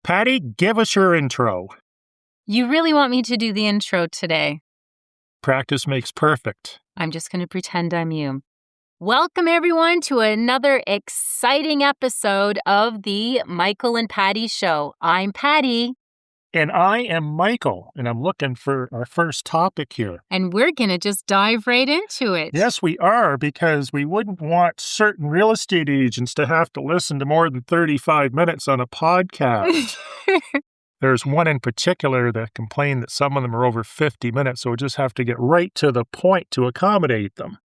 Patty, give us your intro. You really want me to do the intro today? Practice makes perfect. I'm just going to pretend I'm you. Welcome, everyone, to another exciting episode of the Michael and Patty Show. I'm Patty. And I am Michael, and I'm looking for our first topic here. And we're going to just dive right into it. Yes, we are, because we wouldn't want certain real estate agents to have to listen to more than 35 minutes on a podcast. There's one in particular that complained that some of them are over 50 minutes, so we just have to get right to the point to accommodate them.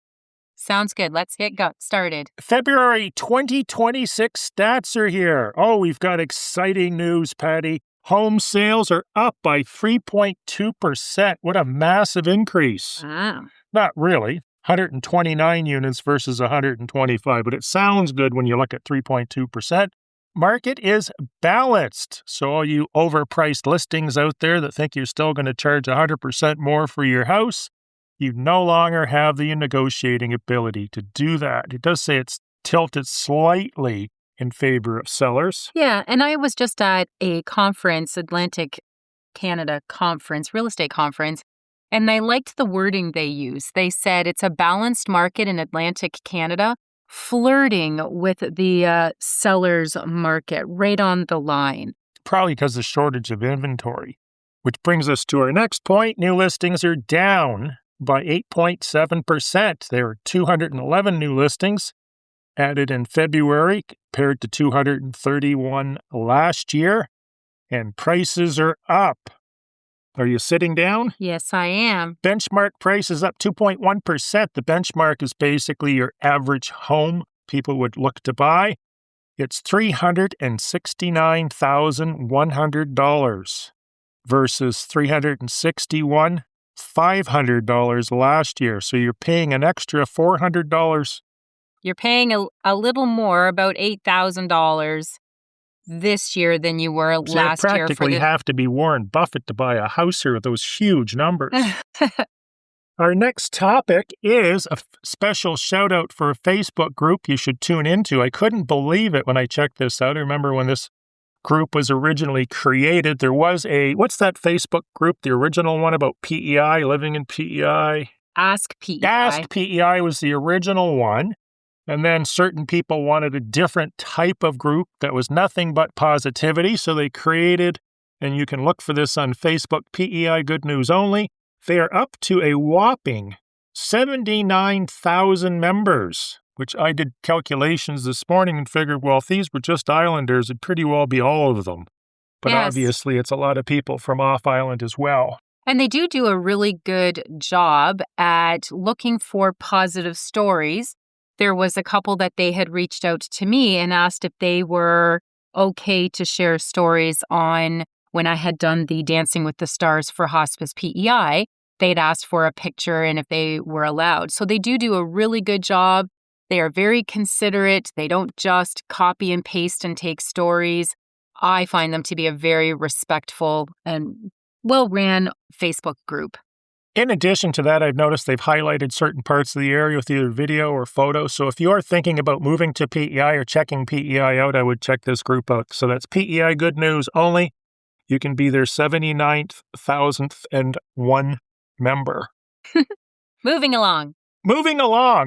Sounds good. Let's get started. February 2026 stats are here. Oh, we've got exciting news, Patty. Home sales are up by 3.2%. What a massive increase. Wow. Not really. 129 units versus 125, but it sounds good when you look at 3.2%. Market is balanced. So all you overpriced listings out there that think you're still going to charge 100% more for your house, you no longer have the negotiating ability to do that. It does say it's tilted slightly in favor of sellers. Yeah, and I was just at a conference, Atlantic Canada conference, real estate conference, and I liked the wording they used. They said it's a balanced market in Atlantic Canada, flirting with the seller's market, right on the line. Probably because of the shortage of inventory, which brings us to our next point. New listings are down by 8.7%. There were 211 new listings added in February compared to 231 last year, and prices are up. Are you sitting down? Yes, I am. Benchmark price is up 2.1%. The benchmark is basically your average home people would look to buy. It's $369,100 versus $361,500 last year. So you're paying an extra $400. You're paying a little more, about $8,000 this year than you were last year. You practically have to be Warren Buffett to buy a house here with those huge numbers. Our next topic is a special shout out for a Facebook group you should tune into. I couldn't believe it when I checked this out. I remember when this group was originally created, there was what's that Facebook group, the original one about PEI, living in PEI? Ask PEI. Ask PEI was the original one. And then certain people wanted a different type of group that was nothing but positivity. So they created, and you can look for this on Facebook, PEI Good News Only. They are up to a whopping 79,000 members, which I did calculations this morning and figured, well, if these were just islanders, it'd pretty well be all of them. But yes, obviously it's a lot of people from off island as well. And they do a really good job at looking for positive stories. There was a couple that they had reached out to me and asked if they were okay to share stories on when I had done the Dancing with the Stars for Hospice PEI. They'd asked for a picture and if they were allowed. So they do a really good job. They are very considerate. They don't just copy and paste and take stories. I find them to be a very respectful and well-ran Facebook group. In addition to that, I've noticed they've highlighted certain parts of the area with either video or photo. So if you're thinking about moving to PEI or checking PEI out, I would check this group out. So that's PEI Good News Only. You can be their 79,001 member. Moving along.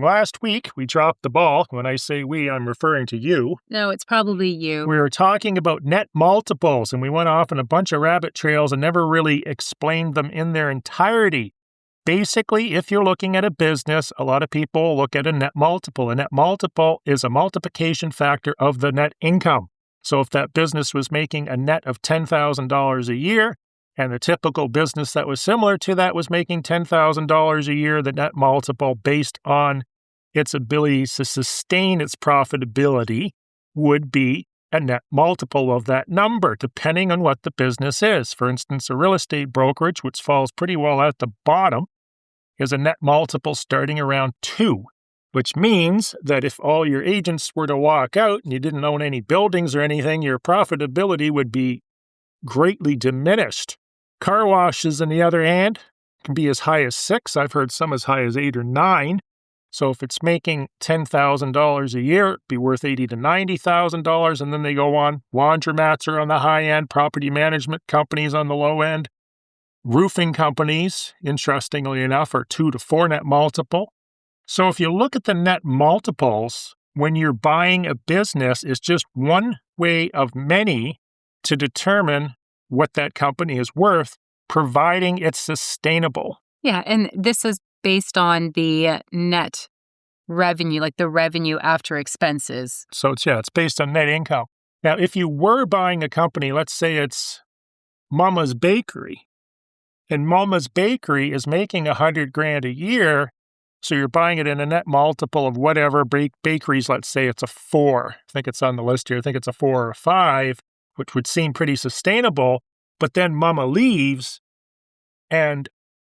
Last week, we dropped the ball. When I say we, I'm referring to you. No, it's probably you. We were talking about net multiples, and we went off on a bunch of rabbit trails and never really explained them in their entirety. Basically, if you're looking at a business, a lot of people look at a net multiple. A net multiple is a multiplication factor of the net income. So if that business was making a net of $10,000 a year, and the typical business that was similar to that was making $10,000 a year, the net multiple based on its ability to sustain its profitability would be a net multiple of that number, depending on what the business is. For instance, a real estate brokerage, which falls pretty well at the bottom, is a net multiple starting around 2, which means that if all your agents were to walk out and you didn't own any buildings or anything, your profitability would be greatly diminished. Car washes, on the other hand, can be as high as 6. I've heard some as high as 8 or 9. So if it's making $10,000 a year, it'd be worth $80,000 to $90,000. And then they go on. Laundromats are on the high end, property management companies on the low end. Roofing companies, interestingly enough, are 2 to 4 net multiple. So if you look at the net multiples, when you're buying a business, it's just one way of many to determine what that company is worth, providing it's sustainable. Yeah, and this is based on the net revenue, like the revenue after expenses. So it's based on net income. Now, if you were buying a company, let's say it's Mama's Bakery, and Mama's Bakery is making $100,000 a year, so you're buying it in a net multiple of whatever bakeries, let's say it's a 4. I think it's on the list here. I think it's a 4 or a 5, which would seem pretty sustainable. But then Mama leaves, and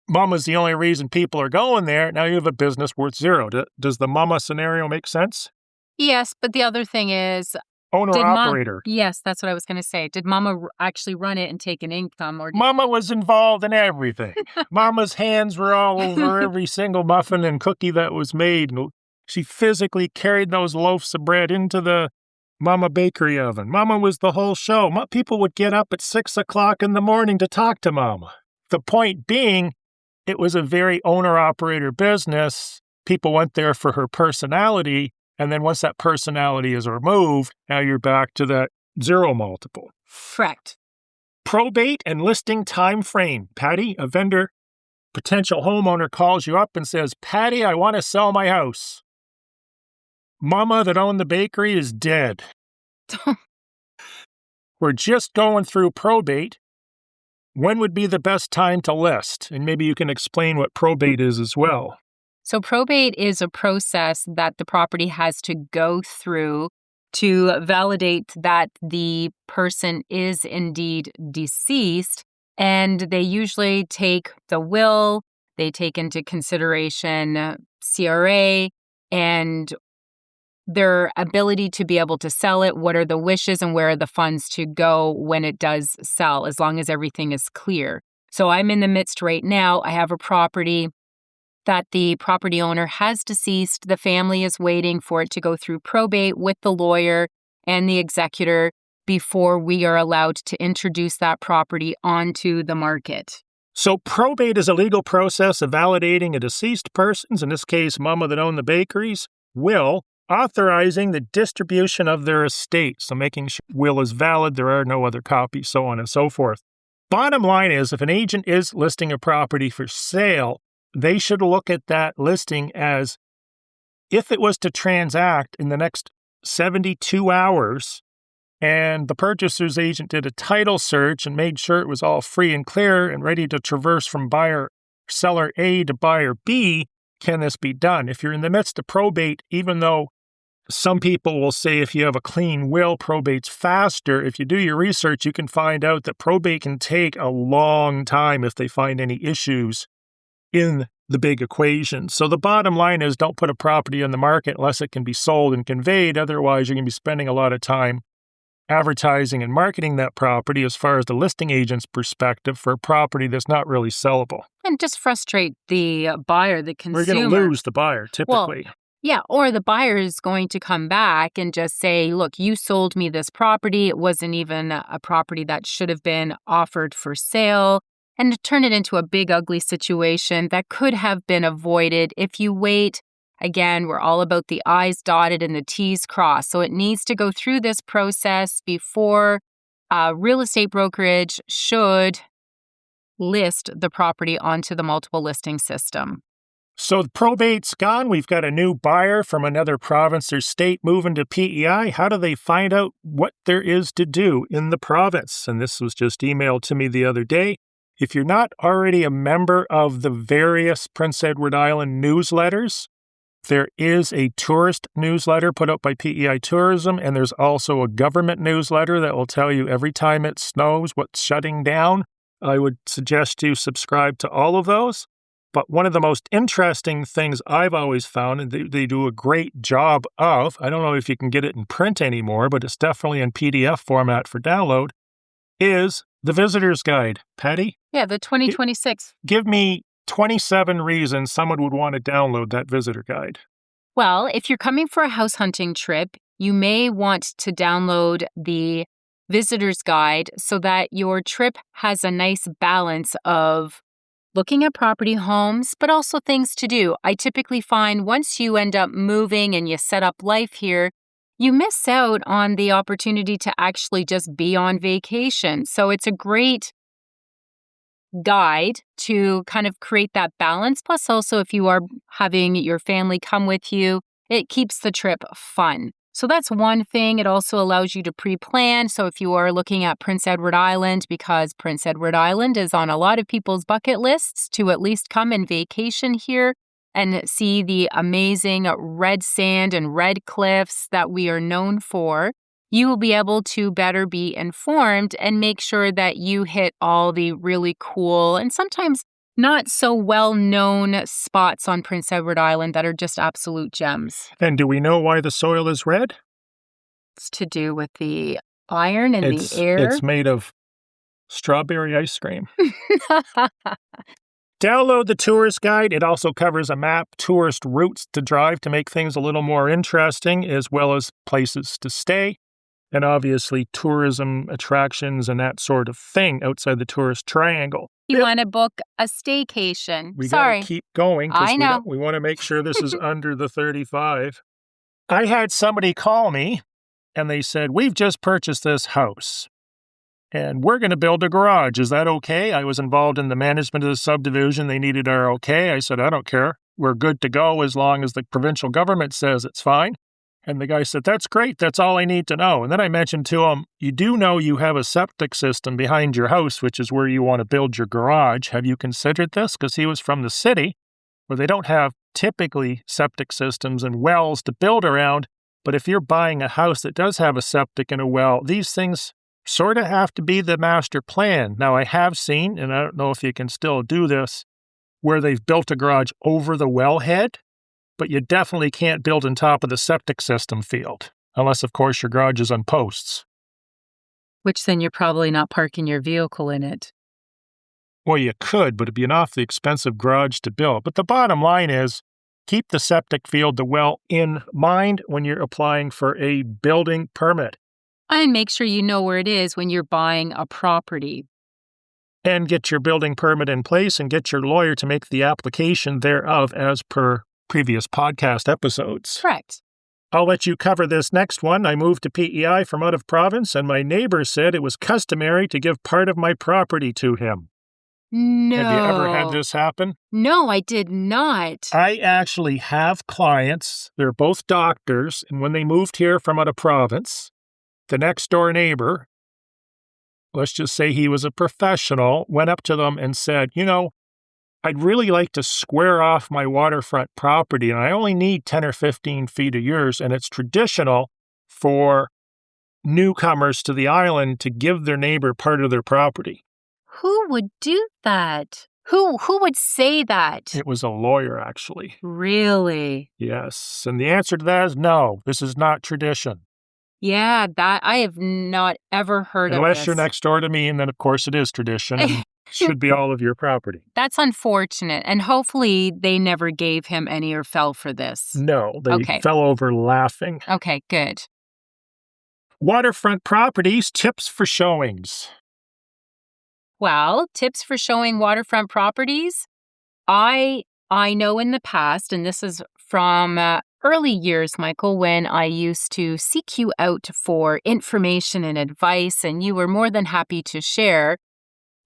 Mama's the only reason people are going there. Now you have a business worth 0. Does the Mama scenario make sense? Yes, but the other thing is, Owner-operator. Yes, that's what I was going to say. Did Mama actually run it and take an income? Or Mama was involved in everything. Mama's hands were all over every single muffin and cookie that was made. She physically carried those loaves of bread into the Mama bakery oven. Mama was the whole show. People would get up at 6 o'clock in the morning to talk to Mama. The point being, it was a very owner-operator business. People went there for her personality. And then once that personality is removed, now you're back to that 0 multiple. Correct. Probate and listing time frame. Patty, a vendor, potential homeowner calls you up and says, Patty, I want to sell my house. Mama that owned the bakery is dead. We're just going through probate. When would be the best time to list? And maybe you can explain what probate is as well. So probate is a process that the property has to go through to validate that the person is indeed deceased. And they usually take the will, they take into consideration CRA and their ability to be able to sell it, what are the wishes and where are the funds to go when it does sell, as long as everything is clear. So I'm in the midst right now. I have a property that the property owner has deceased. The family is waiting for it to go through probate with the lawyer and the executor before we are allowed to introduce that property onto the market. So probate is a legal process of validating a deceased person's, in this case, Mama that owned the bakeries, will, authorizing the distribution of their estate. So making sure will is valid, there are no other copies, so on and so forth. Bottom line is, if an agent is listing a property for sale, they should look at that listing as if it was to transact in the next 72 hours and the purchaser's agent did a title search and made sure it was all free and clear and ready to traverse from seller A to buyer B, can this be done? If you're in the midst of probate, even though some people will say if you have a clean will, probate's faster, if you do your research, you can find out that probate can take a long time if they find any issues in the big equation. So the bottom line is, don't put a property on the market unless it can be sold and conveyed. Otherwise, you're going to be spending a lot of time advertising and marketing that property as far as the listing agent's perspective for a property that's not really sellable. And just frustrate the buyer, the consumer. We're going to lose the buyer, typically. Well, yeah, or the buyer is going to come back and just say, look, you sold me this property. It wasn't even a property that should have been offered for sale. And to turn it into a big, ugly situation that could have been avoided if you wait. Again, we're all about the I's dotted and the T's crossed. So it needs to go through this process before a real estate brokerage should list the property onto the multiple listing system. So the probate's gone. We've got a new buyer from another province or state moving to PEI. How do they find out what there is to do in the province? And this was just emailed to me the other day. If you're not already a member of the various Prince Edward Island newsletters, there is a tourist newsletter put out by PEI Tourism, and there's also a government newsletter that will tell you every time it snows what's shutting down. I would suggest you subscribe to all of those. But one of the most interesting things I've always found, and they do a great job of, I don't know if you can get it in print anymore, but it's definitely in PDF format for download, is the Visitor's Guide. Patty? Yeah, the 2026. Give me 27 reasons someone would want to download that Visitor Guide. Well, if you're coming for a house hunting trip, you may want to download the visitor's guide so that your trip has a nice balance of looking at property homes, but also things to do. I typically find once you end up moving and you set up life here, you miss out on the opportunity to actually just be on vacation. So it's a great guide to kind of create that balance. Plus, also, if you are having your family come with you, it keeps the trip fun. So that's one thing. It also allows you to pre-plan. So if you are looking at Prince Edward Island, because Prince Edward Island is on a lot of people's bucket lists to at least come and vacation here and see the amazing red sand and red cliffs that we are known for, you will be able to better be informed and make sure that you hit all the really cool and sometimes not so well-known spots on Prince Edward Island that are just absolute gems. And do we know why the soil is red? It's to do with the iron in the air. It's made of strawberry ice cream. Download the tourist guide. It also covers a map, tourist routes to drive to make things a little more interesting, as well as places to stay, and obviously tourism attractions and that sort of thing outside the tourist triangle. You want to book a staycation. We got to keep going I know. because we want to make sure this is under the 35. I had somebody call me and they said, we've just purchased this house and we're going to build a garage. Is that okay? I was involved in the management of the subdivision. They needed our okay. I said, I don't care. We're good to go as long as the provincial government says it's fine. And the guy said, that's great. That's all I need to know. And then I mentioned to him, you do know you have a septic system behind your house, which is where you want to build your garage. Have you considered this? Because he was from the city where they don't have typically septic systems and wells to build around. But if you're buying a house that does have a septic and a well, these things sort of have to be the master plan. Now, I have seen, and I don't know if you can still do this, where they've built a garage over the wellhead. But you definitely can't build on top of the septic system field, unless, of course, your garage is on posts. Which then you're probably not parking your vehicle in it. Well, you could, but it'd be an awfully expensive garage to build. But the bottom line is, keep the septic field, the well, in mind when you're applying for a building permit. And make sure you know where it is when you're buying a property. And get your building permit in place and get your lawyer to make the application thereof as per previous podcast episodes. Correct. I'll let you cover this next one. I moved to PEI from out of province, and my neighbor said it was customary to give part of my property to him. No. Have you ever had this happen? No, I did not. I actually have clients. They're both doctors, and when they moved here from out of province, the next door neighbor, let's just say he was a professional, went up to them and said, I'd really like to square off my waterfront property, and I only need 10 or 15 feet of yours, and it's traditional for newcomers to the island to give their neighbor part of their property. Who would do that? Who would say that? It was a lawyer, actually. Really? Yes, and the answer to that is no, this is not tradition. Yeah, that I have not ever heard of this. Unless you're next door to me, and then, of course, it is tradition. And should be all of your property. That's unfortunate. And hopefully they never gave him any or fell for this. No, they fell over laughing. Okay, good. Waterfront properties, tips for showings. Well, tips for showing waterfront properties. I know in the past, and this is from early years, Michael, when I used to seek you out for information and advice, and you were more than happy to share.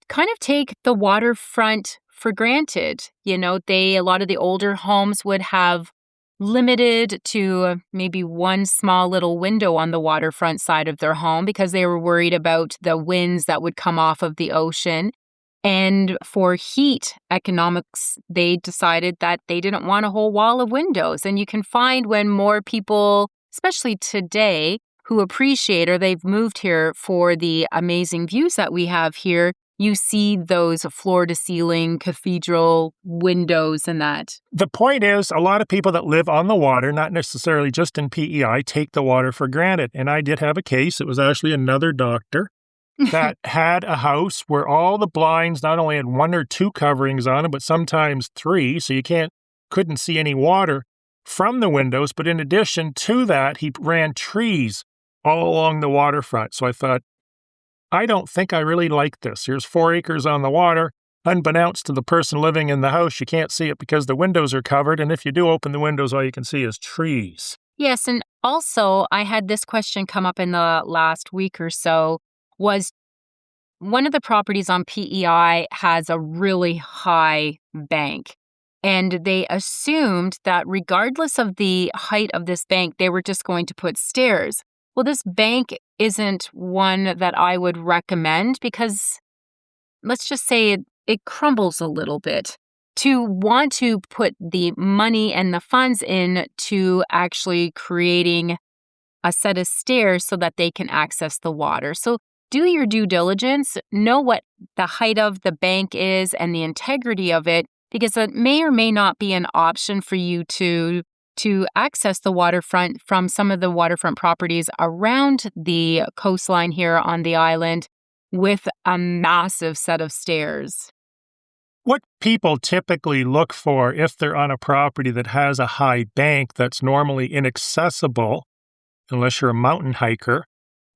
Kind of take the waterfront for granted. A lot of the older homes would have limited to maybe one small little window on the waterfront side of their home because they were worried about the winds that would come off of the ocean. And for heat economics, they decided that they didn't want a whole wall of windows. And you can find when more people, especially today, who appreciate or they've moved here for the amazing views that we have here, you see those floor-to-ceiling cathedral windows and that. The point is, a lot of people that live on the water, not necessarily just in PEI, take the water for granted. And I did have a case. It was actually another doctor that had a house where all the blinds not only had one or two coverings on them, but sometimes three, so you couldn't see any water. from the windows, but in addition to that, he ran trees all along the waterfront. So I thought, I don't think I really like this. Here's 4 acres on the water. Unbeknownst to the person living in the house, you can't see it because the windows are covered. And if you do open the windows, all you can see is trees. Yes, and also I had this question come up in the last week or so. Was one of the properties on PEI has a really high bank, and they assumed that regardless of the height of this bank, they were just going to put stairs. Well, this bank isn't one that I would recommend because let's just say it crumbles a little bit. To want to put the money and the funds in to actually creating a set of stairs so that they can access the water. So do your due diligence, know what the height of the bank is and the integrity of it, because it may or may not be an option for you to access the waterfront from some of the waterfront properties around the coastline here on the island with a massive set of stairs. What people typically look for if they're on a property that has a high bank that's normally inaccessible, unless you're a mountain hiker,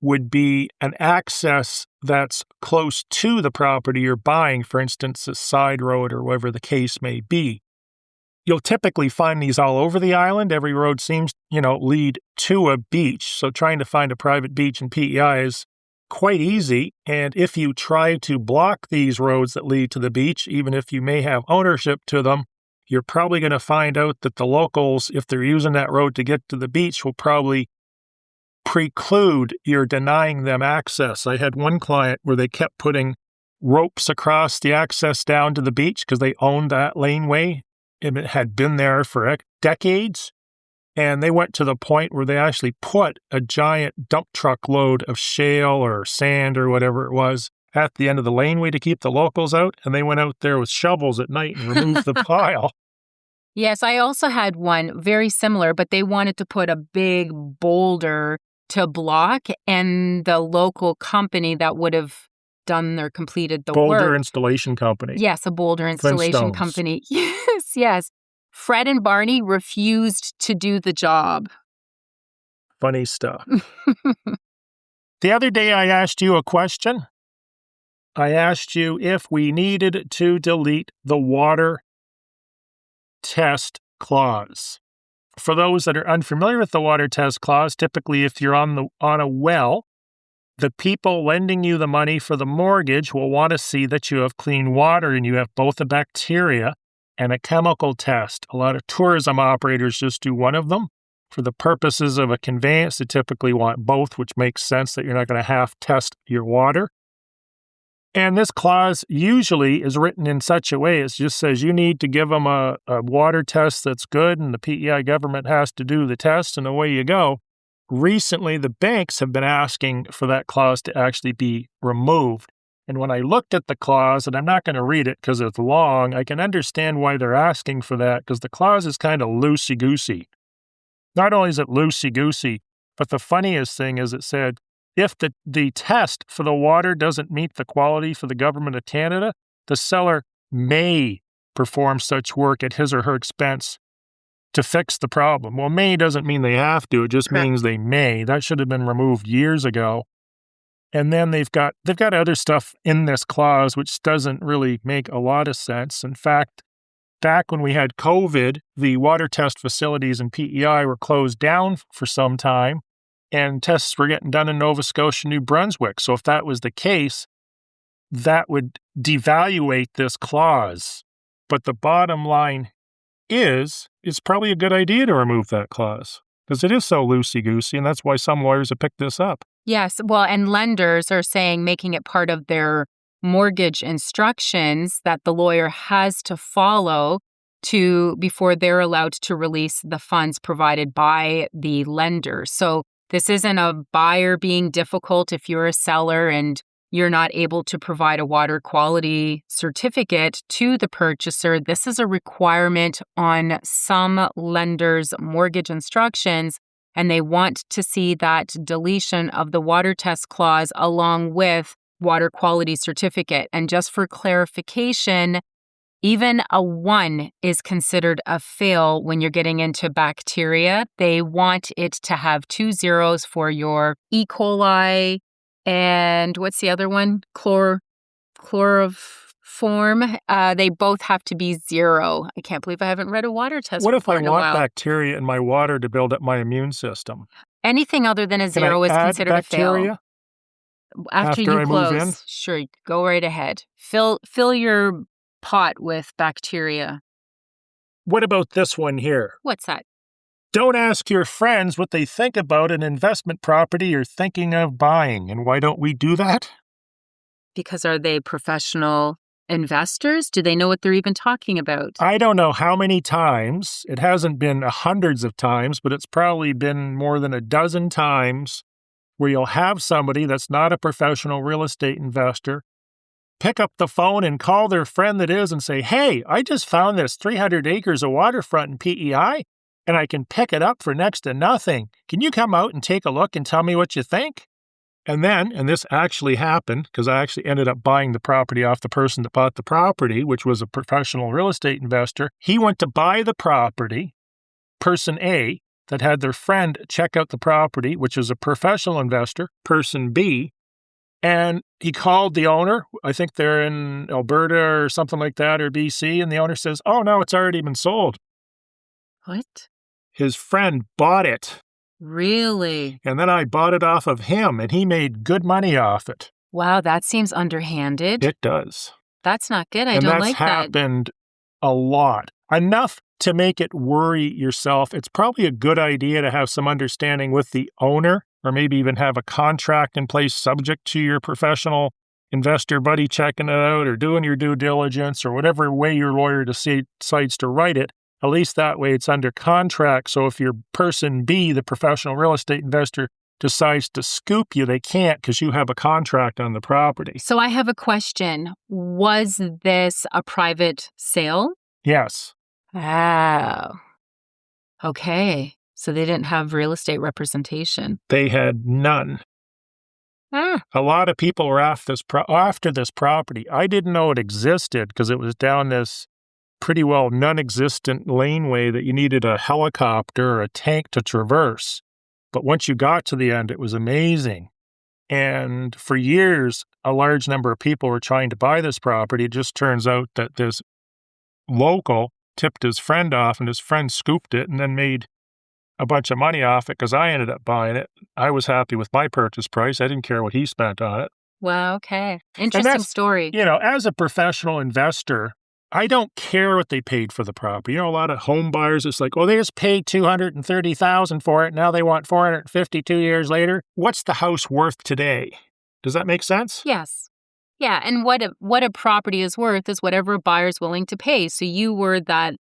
would be an access that's close to the property you're buying, for instance, a side road or whatever the case may be. You'll typically find these all over the island. Every road seems, lead to a beach. So trying to find a private beach in PEI is quite easy. And if you try to block these roads that lead to the beach, even if you may have ownership to them, you're probably going to find out that the locals, if they're using that road to get to the beach, will probably preclude your denying them access. I had one client where they kept putting ropes across the access down to the beach because they owned that laneway and it had been there for decades. And they went to the point where they actually put a giant dump truck load of shale or sand or whatever it was at the end of the laneway to keep the locals out. And they went out there with shovels at night and removed the pile. Yes, I also had one very similar, but they wanted to put a big boulder to block, and the local company that would have completed the work. Boulder installation company. Yes, a boulder installation company. Yes. Fred and Barney refused to do the job. Funny stuff. The other day I asked you a question. I asked you if we needed to delete the water test clause. For those that are unfamiliar with the water test clause, typically if you're on a well, the people lending you the money for the mortgage will want to see that you have clean water and you have both a bacteria and a chemical test. A lot of tourism operators just do one of them. For the purposes of a conveyance, they typically want both, which makes sense that you're not going to half test your water. And this clause usually is written in such a way, it just says you need to give them a water test that's good and the PEI government has to do the test and away you go. Recently, the banks have been asking for that clause to actually be removed. And when I looked at the clause, and I'm not going to read it because it's long, I can understand why they're asking for that because the clause is kind of loosey-goosey. Not only is it loosey-goosey, but the funniest thing is it said, if the test for the water doesn't meet the quality for the government of Canada, the seller may perform such work at his or her expense to fix the problem. Well, may doesn't mean they have to. It just means they may. That should have been removed years ago. And then they've got other stuff in this clause which doesn't really make a lot of sense. In fact, back when we had COVID, the water test facilities in PEI were closed down for some time, and tests were getting done in Nova Scotia, New Brunswick. So if that was the case, that would devaluate this clause. But the bottom line is, it's probably a good idea to remove that clause because it is so loosey-goosey, and that's why some lawyers have picked this up. Yes, well, and lenders are saying making it part of their mortgage instructions that the lawyer has to follow before they're allowed to release the funds provided by the lender. So this isn't a buyer being difficult if you're a seller and you're not able to provide a water quality certificate to the purchaser. This is a requirement on some lenders' mortgage instructions, and they want to see that deletion of the water test clause along with water quality certificate. And just for clarification, Even a 1 is considered a fail when you're getting into bacteria. They want it to have 2 zeros for your E. coli and what's the other one? Chloroform. They both have to be 0. I can't believe I haven't read a water test What if I report in a want while. bacteria in my water to build up my immune system? Anything other than a Can I 0 is add considered a fail. bacteria After after you I move in? close, sure, go right ahead. Fill your pot with bacteria. What about this one here? What's that? Don't ask your friends what they think about an investment property you're thinking of buying. And why don't we do that? Because are they professional investors? Do they know what they're even talking about? I don't know how many times. It hasn't been hundreds of times, but it's probably been more than a dozen times where you'll have somebody that's not a professional real estate investor pick up the phone and call their friend that is and say, hey, I just found this 300 acres of waterfront in PEI, and I can pick it up for next to nothing. Can you come out and take a look and tell me what you think? And then, and this actually happened, because I actually ended up buying the property off the person that bought the property, which was a professional real estate investor. He went to buy the property, person A, that had their friend check out the property, which is a professional investor, person B, and he called the owner. I think they're in Alberta or something like that, or BC, and the owner says, oh, no, it's already been sold. What? His friend bought it. Really? And then I bought it off of him, and he made good money off it. Wow, that seems underhanded. It does. That's not good. I don't like that. And that's happened a lot. Enough to make it worry yourself. It's probably a good idea to have some understanding with the owner, or maybe even have a contract in place subject to your professional investor buddy checking it out or doing your due diligence or whatever way your lawyer decides to write it. At least that way it's under contract. So if your person B, the professional real estate investor, decides to scoop you, they can't because you have a contract on the property. So I have a question. Was this a private sale? Yes. Oh. Okay. So they didn't have real estate representation. They had none. A lot of people were after this property. I didn't know it existed because it was down this pretty well non-existent laneway that you needed a helicopter or a tank to traverse. But once you got to the end, it was amazing. And for years, a large number of people were trying to buy this property. It just turns out that this local tipped his friend off, and his friend scooped it and then made a bunch of money off it because I ended up buying it. I was happy with my purchase price. I didn't care what he spent on it. Wow, okay. Interesting story. You know, as a professional investor, I don't care what they paid for the property. You know, a lot of home buyers, it's like, oh, they just paid $230,000 for it. Now they want $450 2 years later. What's the house worth today? Does that make sense? Yes. Yeah, and what a property is worth is whatever a buyer's willing to pay. So you were that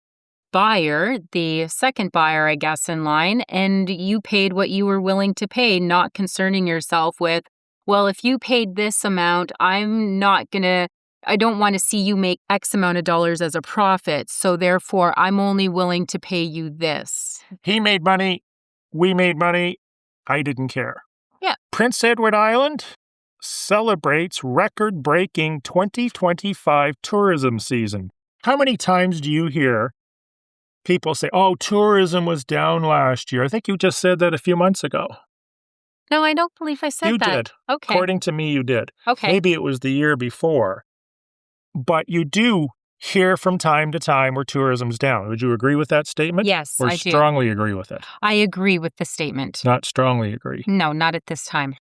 buyer, the second buyer, I guess, in line, and you paid what you were willing to pay, not concerning yourself with, well, if you paid this amount, I don't want to see you make X amount of dollars as a profit. So therefore, I'm only willing to pay you this. He made money. We made money. I didn't care. Yeah. Prince Edward Island celebrates record-breaking 2025 tourism season. How many times do you hear people say, oh, tourism was down last year? I think you just said that a few months ago. No, I don't believe I said that. You did. Okay. According to me, you did. Okay. Maybe it was the year before. But you do hear from time to time where tourism's down. Would you agree with that statement? Yes, or I do. Strongly agree with it? I agree with the statement. Not strongly agree. No, not at this time.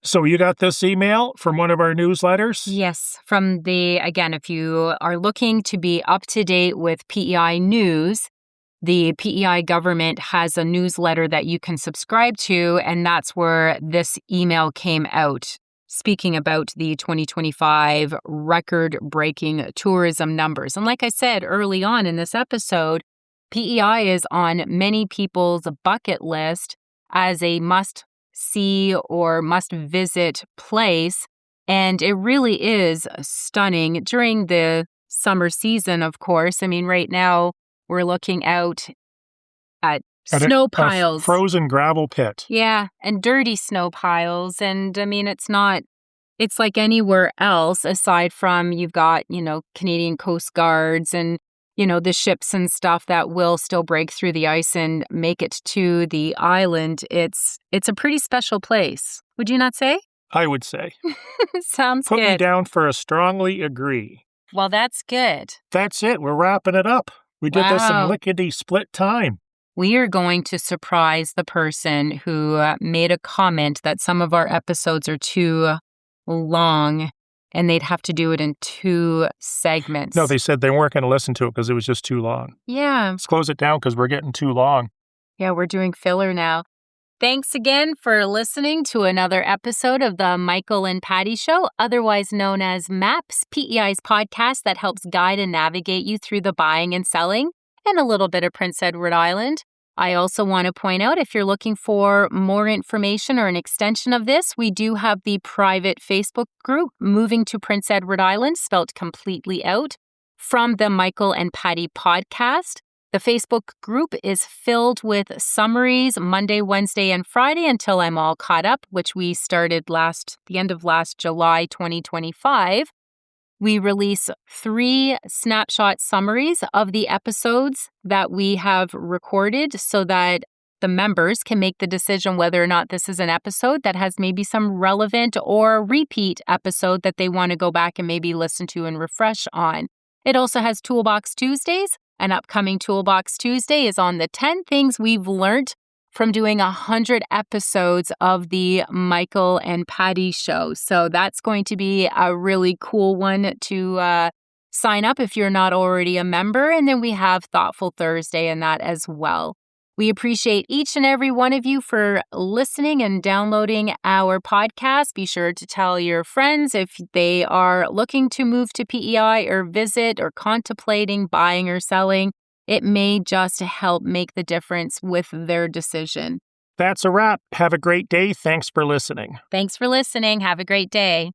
So you got this email from one of our newsletters? Yes, again, if you are looking to be up to date with PEI news, the PEI government has a newsletter that you can subscribe to, and that's where this email came out, speaking about the 2025 record-breaking tourism numbers. And like I said early on in this episode, PEI is on many people's bucket list as a must-see or must-visit place, and it really is stunning during the summer season, of course. I mean, right now, we're looking out at snow piles. A frozen gravel pit. Yeah, and dirty snow piles. And I mean, it's not It's like anywhere else, aside from you've got, Canadian Coast Guards and, the ships and stuff that will still break through the ice and make it to the island. It's a pretty special place. Would you not say? I would say. Sounds Put me good. down for a strongly agree. Well, that's good. That's it. We're wrapping it up. We did this in Wow. lickety-split time. We are going to surprise the person who made a comment that some of our episodes are too long and they'd have to do it in 2 segments. No, they said they weren't going to listen to it because it was just too long. Yeah. Let's close it down because we're getting too long. Yeah, we're doing filler now. Thanks again for listening to another episode of the Michael and Patty Show, otherwise known as MAPS, PEI's podcast that helps guide and navigate you through the buying and selling and a little bit of Prince Edward Island. I also want to point out, if you're looking for more information or an extension of this, we do have the private Facebook group, Moving to Prince Edward Island, spelt completely out, from the Michael and Patty podcast. The Facebook group is filled with summaries Monday, Wednesday, and Friday until I'm all caught up, which we started the end of last July 2025. We release 3 snapshot summaries of the episodes that we have recorded so that the members can make the decision whether or not this is an episode that has maybe some relevant or repeat episode that they want to go back and maybe listen to and refresh on. It also has Toolbox Tuesdays. An upcoming Toolbox Tuesday is on the 10 things we've learned from doing 100 episodes of the Michael and Patty Show. So that's going to be a really cool one to sign up if you're not already a member. And then we have Thoughtful Thursday in that as well. We appreciate each and every one of you for listening and downloading our podcast. Be sure to tell your friends if they are looking to move to PEI or visit or contemplating buying or selling. It may just help make the difference with their decision. That's a wrap. Have a great day. Thanks for listening. Thanks for listening. Have a great day.